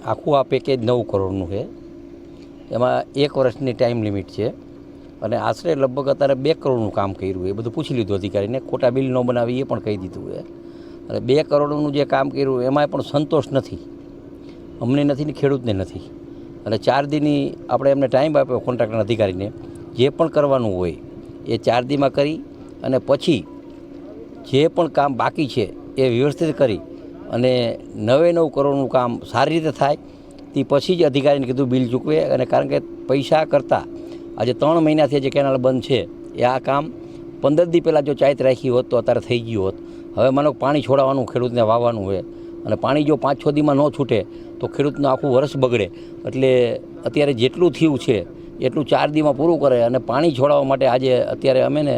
આખું આ પેકેજ 9 કરોડનું છે। એમાં 1 વર્ષની ટાઈમ લિમિટ છે અને આશરે લગભગ અત્યારે 2 કરોડનું કામ કર્યું। એ બધું પૂછી લીધું અધિકારીને, ખોટા બિલ ન બનાવી એ પણ કહી દીધું છે। અને 2 કરોડનું જે કામ કર્યું એમાં પણ સંતોષ નથી, અમને નથી ને ખેડૂતને નથી। અને 4 દીની આપણે એમને ટાઈમ આપ્યો કોન્ટ્રાક્ટર અધિકારીને, જે પણ કરવાનું હોય એ 4 દીમાં કરી અને પછી જે પણ કામ બાકી છે એ વ્યવસ્થિત કરી અને 9 કરોડનું કામ સારી રીતે થાય તે પછી જ અધિકારીને કીધું બિલ ચૂકવે। અને કારણ કે પૈસા કરતાં આજે 3 મહિનાથી જે કેનાલ બંધ છે એ આ કામ 15 દી પહેલાં જો ચાઈત રાખી હોત તો અત્યારે થઈ ગયું હોત। હવે માનો પાણી છોડાવવાનું ખેડૂતને વાવવાનું હોય અને પાણી જો 5-6 દીમાં ન છૂટે તો ખેડૂતનું આખું વર્ષ બગડે। એટલે અત્યારે જેટલું થયું છે એટલું 4 દીમાં પૂરું કરે અને પાણી છોડાવવા માટે આજે અત્યારે અમે ને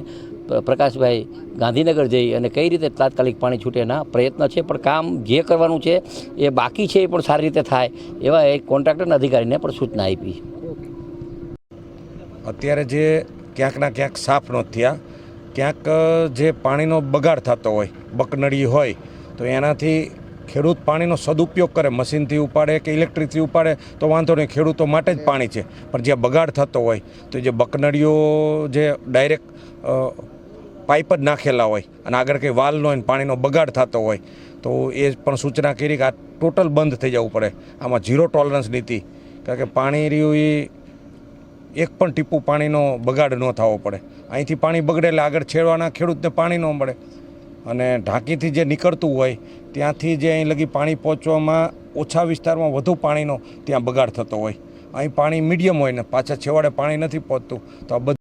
પ્રકાશભાઈ ગાંધીનગર જઈ અને કઈ રીતે તાત્કાલિક પાણી છૂટે એના પ્રયત્ન છે, પણ કામ જે કરવાનું છે એ બાકી છે એ પણ સારી રીતે થાય એવા એક કોન્ટ્રાક્ટરના અધિકારીને પણ સૂચના આપી। અત્યારે જે ક્યાંકના ક્યાંક સાફ ન થયા, ક્યાંક જે પાણીનો બગાડ થતો હોય, બકનળી હોય તો એનાથી ખેડૂત પાણીનો સદુપયોગ કરે, મશીનથી ઉપાડે કે ઇલેક્ટ્રિકથી ઉપાડે તો વાંધો નહીં, ખેડૂતો માટે જ પાણી છે। પણ જ્યાં બગાડ થતો હોય તો જે બકનળીઓ જે ડાયરેક્ટ પાઇપ જ નાખેલા હોય અને આગળ કંઈ વાલ ન હોય, પાણીનો બગાડ થતો હોય તો એ પણ સૂચના કરી કે આ ટોટલ બંધ થઈ જવું પડે। આમાં 0 ટોલરન્સ નીતિ, કારણ કે પાણી રહ્યું એ એક પણ ટીપું પાણીનો બગાડ ન થવો પડે। અહીંથી પાણી બગડે એટલે આગળ છેડવાના ખેડૂતને પાણી ન મળે અને ઢાંકીથી જે નીકળતું હોય ત્યાંથી જે અહીં લગી પાણી પહોંચવામાં ઓછા વિસ્તારમાં વધુ પાણીનો ત્યાં બગાડ થતો હોય। અહીં પાણી મીડિયમ હોય ને પાછા છેવાડે પાણી નથી પહોંચતું તો આ બધું